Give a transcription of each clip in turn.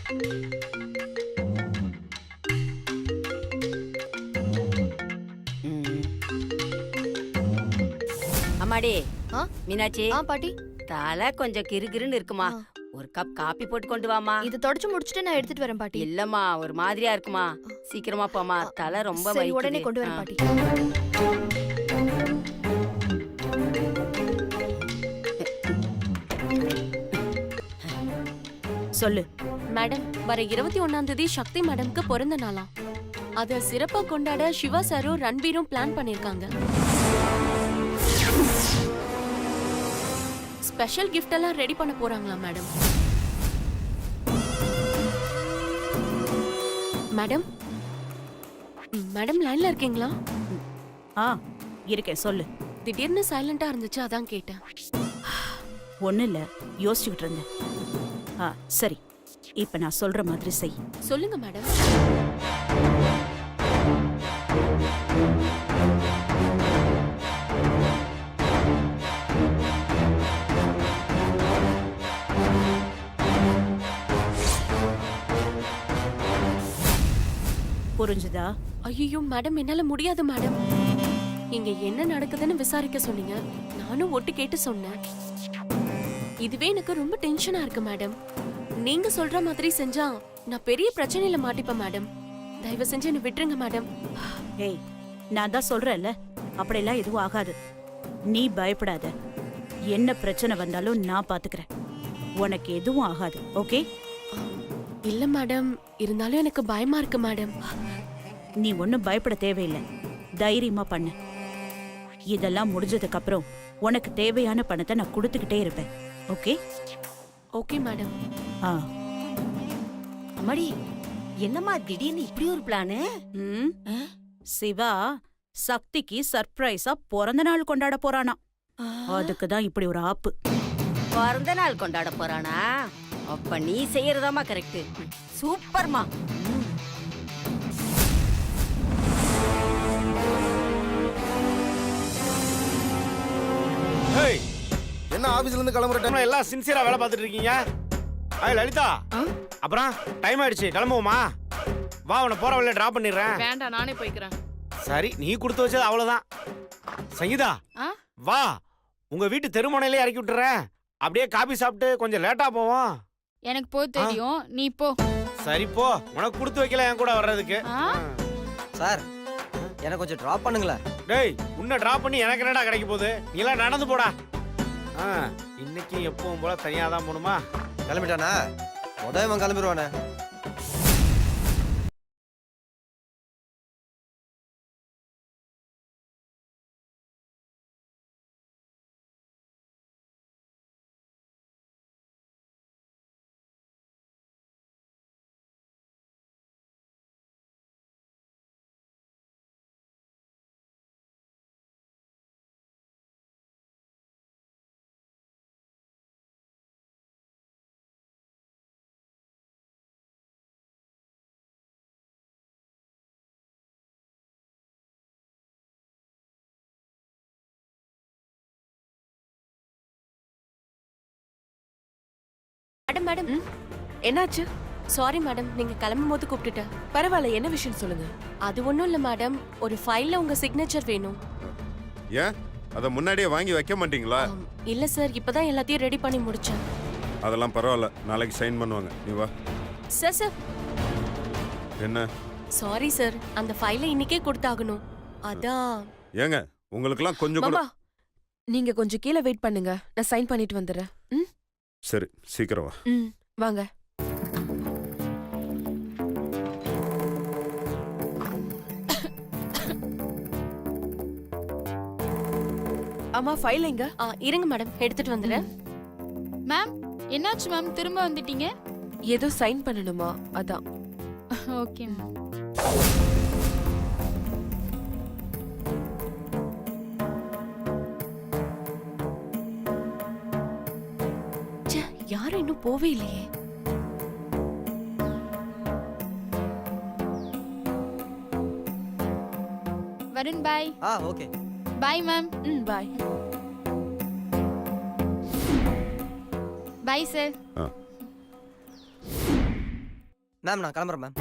அம்மாடி மீனாட்சி. பாட்டி, தலை கொஞ்சம் கிறுகிறுன்னு இருக்குமா, ஒரு கப் காப்பி போட்டு கொண்டு வாமா. இது தொடச்சு முடிச்சிட்டு நான் எடுத்துட்டு வரேன் பாட்டி. இல்லம்மா, ஒரு மாதிரியா இருக்குமா, சீக்கிரமா போமா, தலை ரொம்ப சரி, வலிக்குது. உடனே கொண்டு வரேன் பாட்டி. சொல்லு மேடம். வர 21ஆம் தேதி சக்தி மேடம்க்கு பிறந்த நாளாம். அத சிறப்பா கொண்டாட சிவா சாரும் ரன்பீரும் பிளான் பண்ணிருக்காங்க. ஸ்பெஷல் கிஃப்ட் எல்லாம் ரெடி பண்ண போறாங்களா மேடம்? மேடம் மேடம் லைன்ல இருக்கீங்களா? இருக்கேன், சொல்லு. திடீர்னு சைலண்டா இருந்துச்சு, அதான் கேட்டேன். ஒன்னும் இல்ல, யோசிச்சுக்கிட்டு இருந்தேன். சரி, இப்ப நான் சொல்ற மாதிரி செய். சொல்லுங்க மேடம். புரிஞ்சுதா? ஐயோ மேடம், என்னால முடியாது மேடம். இங்க என்ன நடக்குதுன்னு விசாரிக்க சொன்னீங்க, நானும் ஒட்டு கேட்டு சொன்னேன். இதுவே எனக்கு ரொம்ப டென்ஷனா இருக்கு மேடம். நீங்க சொல்ற மாதிரி செஞ்சா நான் பெரிய பிரச்சனையில மாட்டிப்பேன் மேடம். தயவு செஞ்சு என்ன விட்டுருங்க மேடம். ஏய், நான் தான் சொல்றேன்ல, அப்படியெல்லாம் எதுவும் ஆகாது. நீ பயப்படாத. என்ன பிரச்சனை வந்தாலும் நான் பாத்துக்கிறேன். உனக்கு எதுவும் ஆகாது, ஓகே? இல்ல மேடம், இருந்தாலும் எனக்கு பயமா இருக்கு மேடம். நீ ஒன்னும் பயப்பட தேவையில்லை, தைரியமா பண்ணு. இதெல்லாம் முடிஞ்சதுக்கு அப்புறம் உனக்கு தேவையான பணத்தை நான் கொடுத்துக்கிட்டே இருப்பேன், ஓகே? Okay madam. அம்மாடி, என்னம்மா திடீர்னு இப்படி ஒரு பிளானு? சிவா சக்திக்கு சர்ப்ரைஸா பிறந்த நாள் கொண்டாட போறானா. அதுக்கு தான் இப்படி ஒரு ஆப்பு. பிறந்த நாள் கொண்டாட போறானா? அப்ப நீ செய்யறதாமா கரெக்ட். சூப்பர்மா. என்ன ஆபீஸ்ல இருந்து கிளம்புற டைம்ல எல்லாம் சின்சியரா வேலை பார்த்துட்டு இருக்கீங்க? லலிதா, அப்புறம் டைம் ஆயிடுச்சு, கிளம்புவோமா? வா, உன்னை போற வழியில டிராப் பண்ணிடுறேன். வேண்டாம், நானே போய்க்கிறேன். சரி, நீ கொடுத்து வச்சது அவ்வளவுதான். சங்கீதா, வா, உங்க வீட்டு தெருமுனையிலே இறக்கி விட்டுறேன். அப்படியே காபி சாப்பிட்டு கொஞ்சம் லேட்டா போவோம். எனக்கு போ தெரியும், நீ போ. சரி போ, உனக்கு கொடுத்து வைக்கல என் கூட வர்றதுக்கு. சார், எனக்கு கொஞ்சம் டிராப் பண்ணுங்களேன். டேய், உன்னை டிராப் பண்ணி எனக்கு என்னடா கிடைக்க போகுது? நீ எல்லாம் நடந்து போடா. இன்னைக்கு எப்பவும் போல தனியா தான் போகணுமா? கிளம்பிட்டானா? உதயவன் கிளம்பிடுவானே. மேடம் மேடம், என்னாச்சு? சாரி மேடம், நீங்க கிளம்பும் போது கூப்பிட்டுட்டேன். பரவாயில்ல, என்ன விஷயம் சொல்லுங்க. அது ஒண்ணும் இல்ல மேடம், ஒரு ஃபைல்ல உங்க சிக்னேச்சர் வேணும். ஏன் அத முன்னாடியே வாங்கி வைக்க மாட்டீங்களா? இல்ல சார், இப்பதான் எல்லாத்தையும் ரெடி பண்ணி முடிச்சேன். அதெல்லாம் பரவாயில்ல, நாளைக்கு சைன் பண்ணுவாங்க, நீ வா. Sir sir. என்ன? சாரி சார், அந்த ஃபைலை இன்னைக்கே கொடுத்தாகணும். அதான். ஏங்க, உங்களுக்குலாம் கொஞ்சம் கூட. நீங்க கொஞ்சம் கீழே வெயிட் பண்ணுங்க, நான் சைன் பண்ணிட்டு வந்துடுறேன். சரி, சீக்கிரம் வா. வாங்க. அம்மா, ஃபைல் எங்க? இருங்க மேடம், எடுத்துட்டு வந்துடுறேன். மேம், என்னாச்சு மேம், திரும்ப வந்துட்டீங்க? ஏதோ சைன் பண்ணணுமா, அதான். Okay ma'am. யாரும் இன்னும் போவே இல்லையே. Varun bye. Okay. Bye ma'am. Bye. Bye sir. Ma'am நான் கிளம்புறேன் மேம்.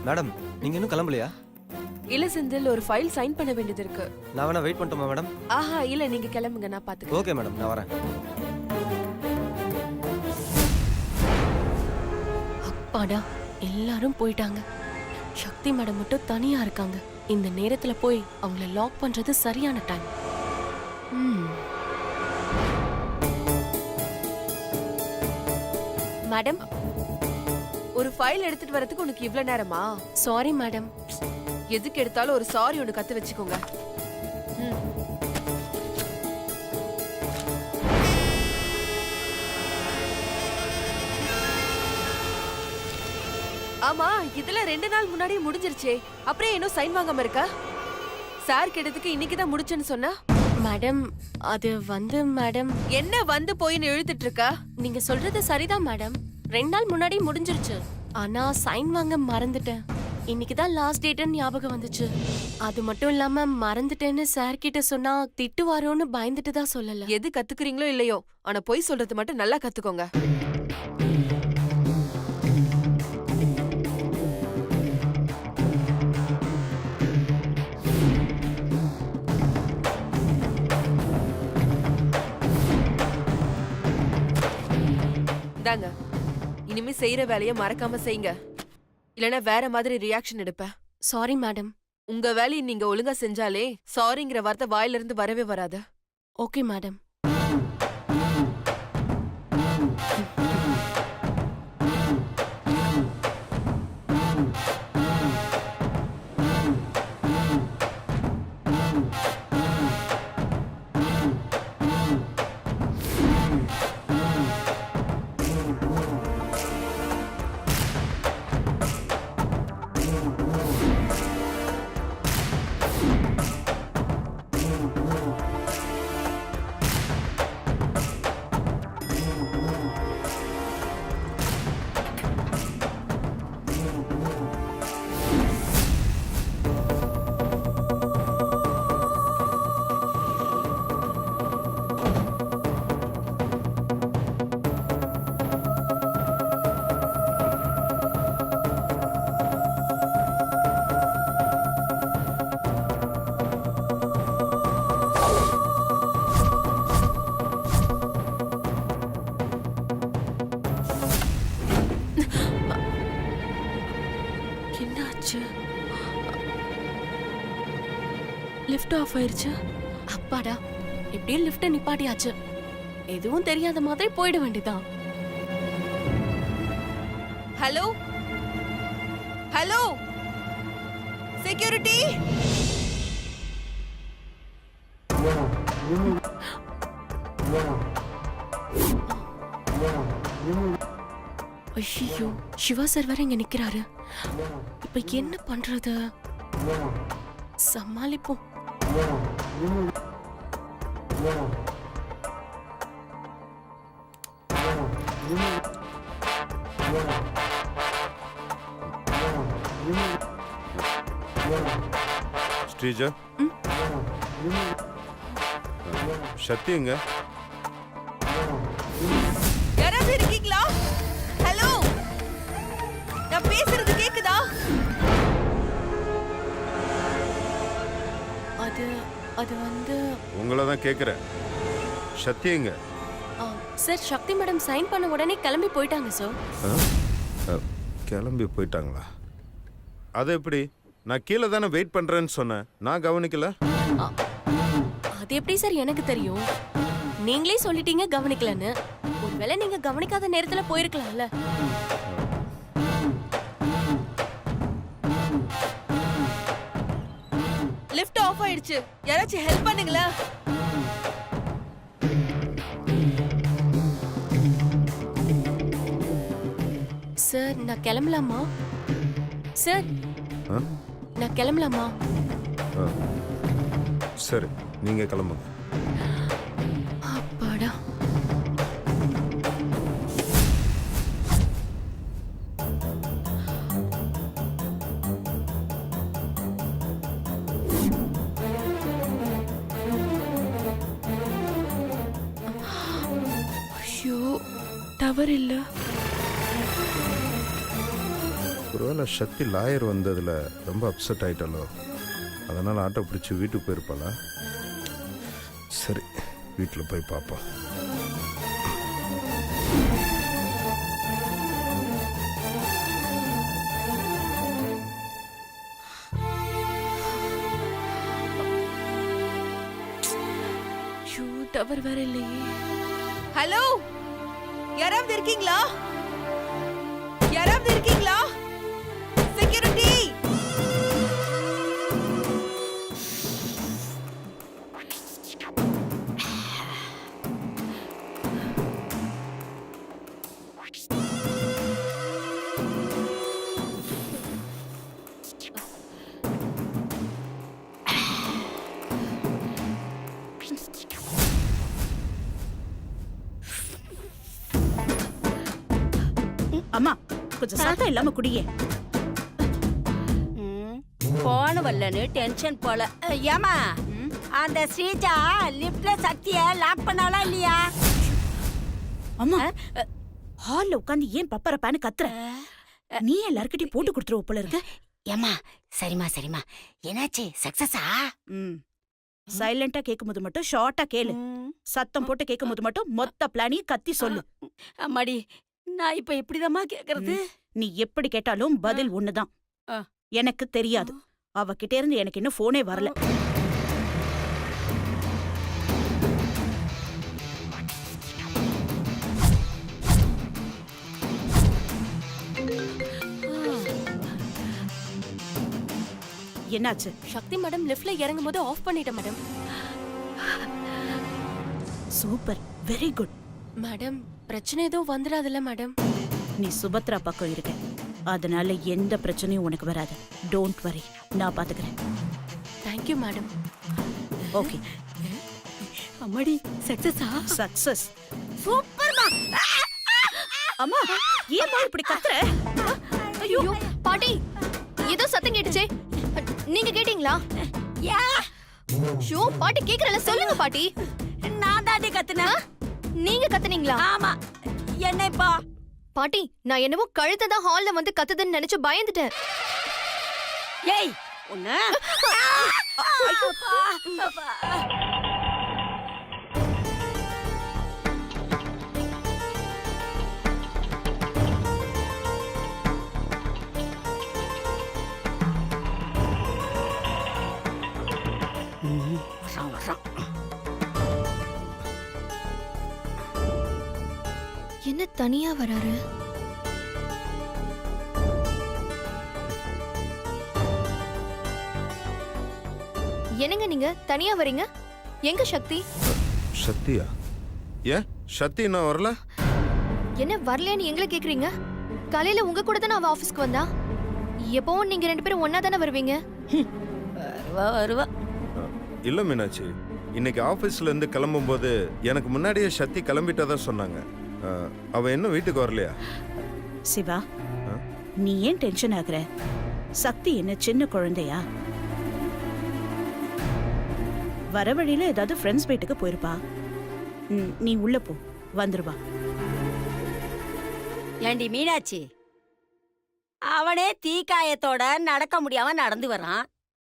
மேடம் நீங்க இன்னும் கிளம்பலையா? இல்ல செந்தில், ஒரு ஃபைல் சைன் பண்ண வேண்டியது இருக்கு. நான் வேணா வெயிட் பண்ணட்டுமா மேடம்? ஆஹா இல்ல, நீங்க கிளம்புங்க, நான் பாத்துக்கிறேன். ஓகே மேடம் நான் வரேன். அப்பாடா, எல்லாரும் போயிட்டாங்க. சக்தி மேடம் மட்டும் தனியா இருக்காங்க. இந்த நேரத்துல போய் அவங்கள லாக் பண்றது சரியான டைம். மேடம், ஒரு ஃபைல் எடுத்துட்டு வரதுக்கு உனக்கு இவ்ளோ நேரமா? Sorry madam. எதுக்கு எடுத்தாலும் ஒரு சாரி ஒன்னு கத்து வச்சுக்கோங்க. ஆமா, இதுல 2 நாள் முன்னாடி முடிஞ்சிருச்சே, அப்புறம் இன்னும் சைன் வாங்காம இருக்க? சார் கேட்டதுக்கு இன்னைக்கு தான் முடிச்சேன்னு சொன்னா? மேடம், அது வந்து மேடம். என்ன வந்து போயின்னு இழுத்துட்டு இருக்க? நீங்க சொல்றது சரிதான் மேடம். 2 நாள் முன்னாடி முடிஞ்சிருச்சு. ஆனா சைன் வாங்க மறந்துட்டேன். இன்னைக்கு தான் லாஸ்ட் டேட்னு ஞாபகம் வந்துச்சு. அது மட்டும் இல்லாம மறந்துட்டேன்னு சார் கிட்ட சொன்னா திட்டுவாரோன்னு பயந்துட்டு தான் சொல்லல. எது கத்துக்கிறீங்களோ இல்லையோ, ஆனா பொய் சொல்றது மட்டும் நல்லா கத்துக்கோங்க. இந்தாங்க, இனிமே செய்யற வேலையை மறக்காம செய்யுங்க, இல்லனா வேற மாதிரி ரியாக்ஷன் எடுப்பேன். Sorry madam. உங்க வேலையை நீங்க ஒழுங்கா செஞ்சாலே சாரிங்கிற வார்த்தை வாயில இருந்து வரவே வராது. Okay madam. என்னாச்சு? லிஃப்ட் ஆஃப் ஆயிருச்சு. அப்பாடா, எப்படியும் லிஃப்ட் நிப்பாட்டியாச்சு. எதுவும் தெரியாத மாதிரி போயிட வேண்டியதான். Hello hello, security. ஐயோ, சிவா சார் வேற இங்க நிக்கிறாரு. இப்ப என்ன பண்றது? சமாளிப்போம். ஸ்ரீஜா, சக்தி எங்க? யாராவது இருக்கீங்களா? ஹலோ, நான் பேசுறது கேக்குதா? அது வந்து உங்களை தான் கேட்குறேன். சக்தி எங்க? சார், சக்தி மேடம் சைன் பண்ண உடனே கிளம்பி போயிட்டாங்க சார். கிளம்பி போயிட்டாங்களா? அது எப்படி? நான் கீழே தானே வெயிட் பண்றேன்னு சொன்னேன், நான் கவனிக்கல. அது எப்படி சார் எனக்கு தெரியும்? நீங்களே சொல்லிட்டீங்க கவனிக்கலன்னு. ஒருவேளை நீங்க கவனிக்காத நேரத்துல போயிருக்கலாம்ல. லிஃப்ட் ஆஃப் ஆயிடுச்சு, யாராச்சும் ஹெல்ப் பண்ணுங்களா? சார், நான் கிளம்பலாமா? சார், ஆ? நான் கிளம்பலாமா? ஆ. சரி, நீங்க கிளம்புங்க. அப்பாடா. டவர் இல்ல. ஒருவேளை சக்தி லாயர் வந்ததுல ரொம்ப அப்செட் ஆயிட்டாலோ, அதனால ஆட்டோ பிடிச்சி வீட்டுக்கு போயிருப்பாளா? சரி, வீட்டில் போய் பார்ப்போம். ஐயோ, டவர் வேற இல்லையே. ஹலோ, யாராவது இருக்கீங்களா? யாராவது இருக்கீங்களா? செக்யூரிட்டி! அம்மா, கொஞ்சம் சத்தம் இல்லாம குடியே. போன வரலன்னு டென்ஷன் போல. ஏமா அந்த ஸ்ரீஜா லிப்ட்ல சக்திய லாக் பண்ணாலா இல்லையா? அம்மா, ஹால்ல உட்காந்து ஏன் பப்பரப்பான்னு கத்துற? நீ எல்லார்கிட்டயும் போட்டு கொடுத்துருவ போல இருக்கு. ஏமா சரிமா சரிமா, என்னாச்சு? சக்சஸா? சைலண்டா கேக்கும்போது மட்டும் ஷார்ட்டா கேளு. சத்தம் போட்டு கேக்கும்போது மட்டும் மொத்த பிளானையும் கத்தி சொல்லு. அம்மாடி, நான் இப்ப எப்படிதாம்மா கேக்குறது? நீ எப்படி கேட்டாலும் பதில் ஒண்ணுதான். எனக்கு தெரியாது. அவகிட்ட இருந்து எனக்கு இன்னும் போனே வரல. என்னாச்சு? சக்தி மேடம் லிஃப்ட்ல இறங்கும் போது ஆஃப் பண்ணிட்டேன் madam. Super, very good. Madam, பிரச்சனை எதுவும் வந்துடாதுல்ல மேடம்? நீ சுபத்ரா பக்கம் இருக்க, அதனால எந்த பிரச்சனையும் உனக்கு வராது. டோன்ட் வரி, நான் பாத்துக்கிறேன். Thank you madam. ஓகே. அம்மாடி, சக்சஸா? சக்சஸ். சூப்பர்மா. அம்மா, ஏம்மா இப்படி கத்துற? ஐயோ பாட்டி, ஏதோ சத்தம் கேட்டுச்சே, நீங்க கேட்டீங்களா? யா, ஷோ பாட்டி கேக்குறல, சொல்லுங்க பாட்டி. நான் தாண்டி கத்துனேன். நீங்க கத்துனீங்களா? ஆமா. என்ன இப்போ? பாட்டி, நான் என்னவோ கழுத்தை தான் ஹால்ல வந்து கத்துதுன்னு நினைச்சு பயந்துட்டேன். ஏய், உன்ன என்ன தனியா வராரு? என்னங்க நீங்க தனியா வரீங்க? எங்க சக்தி? சக்தியா? ஏன் சக்தி இன்னும் வரல? என்ன வரலையான்னு எங்களை கேக்குறீங்க? காலையில உங்க கூட தானே அவ ஆபீஸ்க்கு வந்தா. எப்பவும் நீங்க ரெண்டு பேரும் ஒன்னா தானே வருவீங்க. வருவா. இல்ல மீனாட்சி, இன்னைக்கு ஆபீஸ்ல இருந்து கிளம்பும்போது எனக்கு முன்னாடியே சக்தி கிளம்பிட்டதா சொன்னாங்க. அவ இன்னும் வீட்டுக்கு வரலையா? சிவா, நீ ஏன் டென்ஷன் ஆகுற? சக்தி என்ன சின்ன குழந்தையா? வர வழியில ஏதாவது ஃப்ரெண்ட்ஸ் வீட்டுக்கு போயிருப்பா. நீ உள்ள போ, வந்துருவா. ஏண்டி மீனாட்சி, அவனே தீக்காயத்தோட நடக்க முடியாம நடந்து வரான்.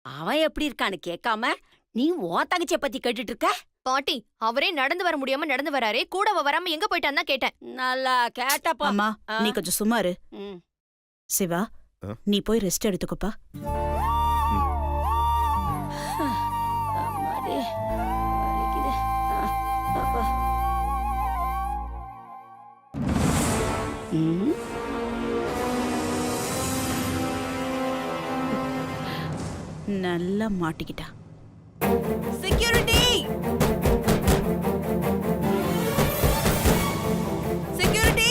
அவன் எப்படி இருக்கான்னு கேட்காம நீ உன் தங்கச்சிய பத்தி கேட்டுட்டு இருக்க? பாட்டி, அவரே நடந்து வர முடியாம நடந்து வராரே, கூட அவ வராம எங்க போயிட்டான்னு தான் கேட்டேன். நல்லா கேட்டப்பா. அம்மா, நீ கொஞ்சம் சும்மா இரு. சிவா, நீ போய் ரெஸ்ட் எடுத்துக்கோப்பா. அம்மாடி, வலிக்குது. அப்பா. நல்லா மாட்டிக்கிட்டா. செக்யூரிட்டி! செக்யூரிட்டி!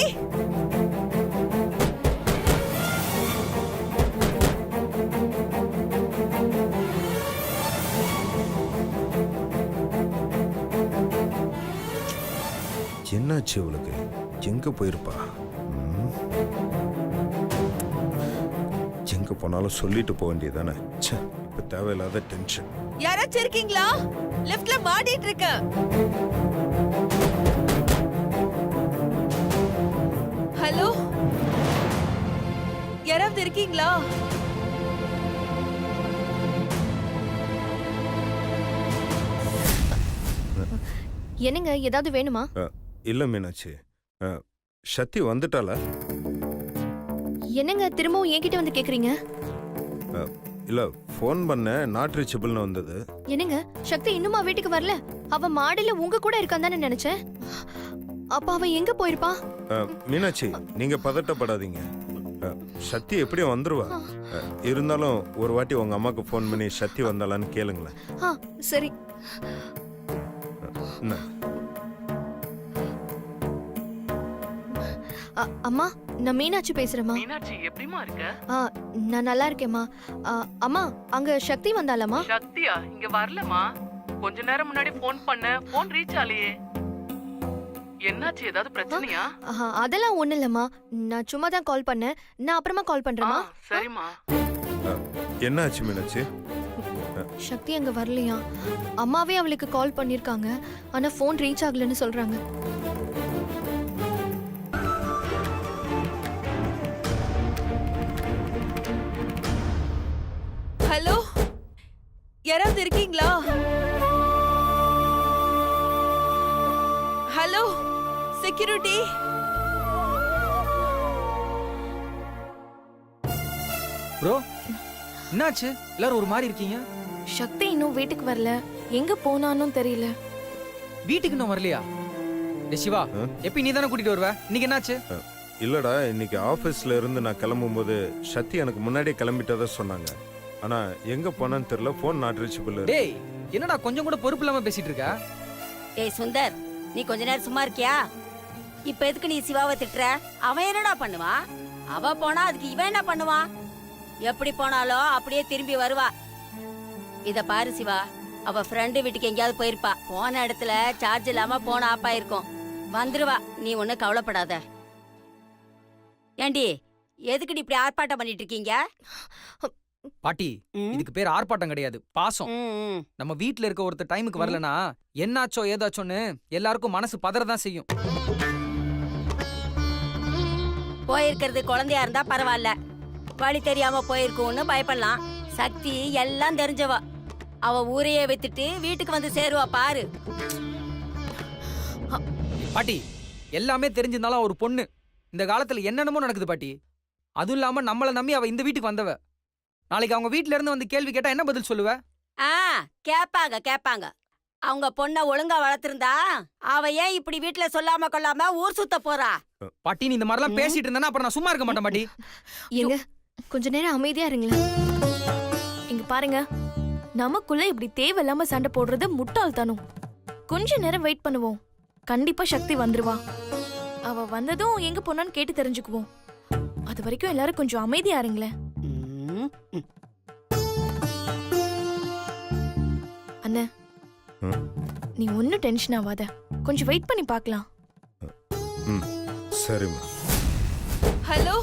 என்னாச்சு அவளுக்கு? எங்க போயிருப்பா? எங்க போனாலும் சொல்லிட்டு போக வேண்டியதானே. இப்ப தேவையில்லாத டென்ஷன். யாராச்சும் இருக்கீங்களா? லிஃப்ட்ல மாட்டிட்டு இருக்கேன். ஹலோ யாராவது இருக்கீங்களா? என்னங்க ஏதாவது வேணுமா? இல்லை மீனாட்சி, சக்தி வந்துட்டாளா? என்னங்க திரும்பவும் என்கிட்ட வந்து கேக்குறீங்க? இல்லை, ஃபோன் பண்ண நாட் ரீச்சபிள்னு வந்தது. என்னங்க சக்தி இன்னுமா வீட்டுக்கு வரல? அவ மாடியில உங்க கூட இருக்கான்னு தானே நினைச்சேன். அப்ப அவ எங்க போயிருப்பா? மீனாட்சி, நீங்கள் பதட்டப்படாதீங்க. சக்தி எப்படியும் வந்துருவா. இருந்தாலும் ஒரு வாட்டி உங்கள் அம்மாவுக்கு ஃபோன் பண்ணி சக்தி வந்தாளான்னு கேளுங்களேன். சரி. என்ன? அம்மா, நான் மீனாட்சி பேசுறேம்மா. மீனாட்சி எப்படிமா இருக்க? நான் நல்லா இருக்கேம்மா. அம்மா, அங்க சக்தி வந்தாலம்மா? சக்தியா இங்க வரலமா. கொஞ்ச நேரம் முன்னாடி ஃபோன் பண்ண, ஃபோன் ரீச் ஆலையே. என்னாச்சு, ஏதாவது பிரச்சனையா? அதெல்லாம் ஒண்ணு இல்லம்மா, நான் சும்மா தான் கால் பண்ணேன். நான் அப்புறமா கால் பண்றேம்மா. சரிம்மா. என்னாச்சு மீனாட்சி? சக்தி அங்க வரலையா? அம்மாவே அவளுக்கு கால் பண்ணிருக்காங்க, ஆனா ஃபோன் ரீச் ஆகலன்னு சொல்றாங்க. ஹலோ யாராவது இருக்கீங்களா? Hello security. ப்ரோ, என்னாச்சு? எல்லாரும் ஒரு மாதிரி இருக்கீங்க. சக்தி இன்னும் வீட்டுக்கு வரல, எங்க போனான்னு தெரியல. வீட்டுக்கு இன்னும் வரலையா? சிவா, எப்ப நீ தானே கூட்டிட்டு வருவ? இன்னைக்கு என்னாச்சு? இல்லடா, இன்னைக்கு ஆஃபீஸ்ல இருந்து நான் கிளம்பும்போது சக்தி எனக்கு முன்னாடியே கிளம்பிட்டதா சொன்னாங்க. ஆனா எங்க போனான்னு தெரியல. Phone not reachable. டேய், என்னடா கொஞ்சம் கூட பொறுப்பு இல்லாம பேசிட்டு இருக்க? ஏய் சுந்தர், நீ கொஞ்ச நேரம் சும்மா இருக்கியா? இப்ப எதுக்கு நீ சிவாவை திட்டுற? அவன் என்னடா பண்ணுவான்? அவ போனா அதுக்கு இவன் என்ன பண்ணுவான்? எப்படி போனாலும் அப்படியே திரும்பி வருவா. இத பாரு சிவா, அவ ஃப்ரெண்டு வீட்டுக்கு எங்கேயாவது போயிருப்பா. போன இடத்துல சார்ஜ் இல்லாம போன ஆப் ஆயிருக்கும். வந்துருவா, நீ ஒண்ணு கவலைப்படாத. ஏண்டி, எதுக்குடி இப்படி ஆர்ப்பாட்டம் பண்ணிட்டு இருக்கீங்க? பாட்டி, இதுக்கு பேர் ஆர்ப்பாட்டம் கிடையாது, பாசம். நம்ம வீட்ல இருக்க ஒருத்தர் டைமுக்கு வரலனா என்னாச்சோ ஏதாச்சோன்னு எல்லாருக்கும் மனசு பதறதான் செய்யும். போயிருக்கிறது குழந்தையா இருந்தா பரவாயில்ல, வழி தெரியாம போயிருக்கும்னு பயப்படலாம். சக்தி எல்லாம் தெரிஞ்சவா, அவ ஊரையே வித்துட்டு வீட்டுக்கு வந்து சேருவா பாரு. பாட்டி, எல்லாமே தெரிஞ்சிருந்தாலும் ஒரு பொண்ணு. இந்த காலத்துல என்னென்னமோ நடக்குது பாட்டி. அதுவும் இல்லாம நம்மள நம்பி அவ இந்த வீட்டுக்கு வந்தவ. நாளைக்கு அவங்க வீட்ல இருந்து வந்து கேள்வி கேட்டா என்ன பதில் சொல்லுவ? கேப்பாங்க. அவங்க பொண்ண ஒழுங்கா வளர்த்திருந்தா அவ ஏன் இப்படி வீட்டுல சொல்லாம கொள்ளாம ஊர் சுத்த போறா? பாட்டி, நீ இந்த மாதிரிலாம் பேசிட்டு இருந்தா அப்புறம் நான் சும்மா இருக்க மாட்டேன் பாட்டி. எங்க கொஞ்ச நேரம் அமைதியா இருங்களேன். இங்க பாருங்க, நமக்குள்ள இப்படி தேவையில்லாம சண்டை போடுறது முட்டாள்தானும். கொஞ்ச நேரம் வெயிட் பண்ணுவோம், கண்டிப்பா சக்தி வந்துருவா. அவ வந்ததும் எங்க போனான்னு கேட்டு தெரிஞ்சுக்குவோம். அது வரைக்கும் எல்லாரும் கொஞ்சம் அமைதியா இருங்களேன். அண்ணே, நீ ஒன்னும் டென்ஷன் ஆகாத, கொஞ்சம் வெயிட் பண்ணி பார்க்கலாம். சரிம்மா. ஹலோ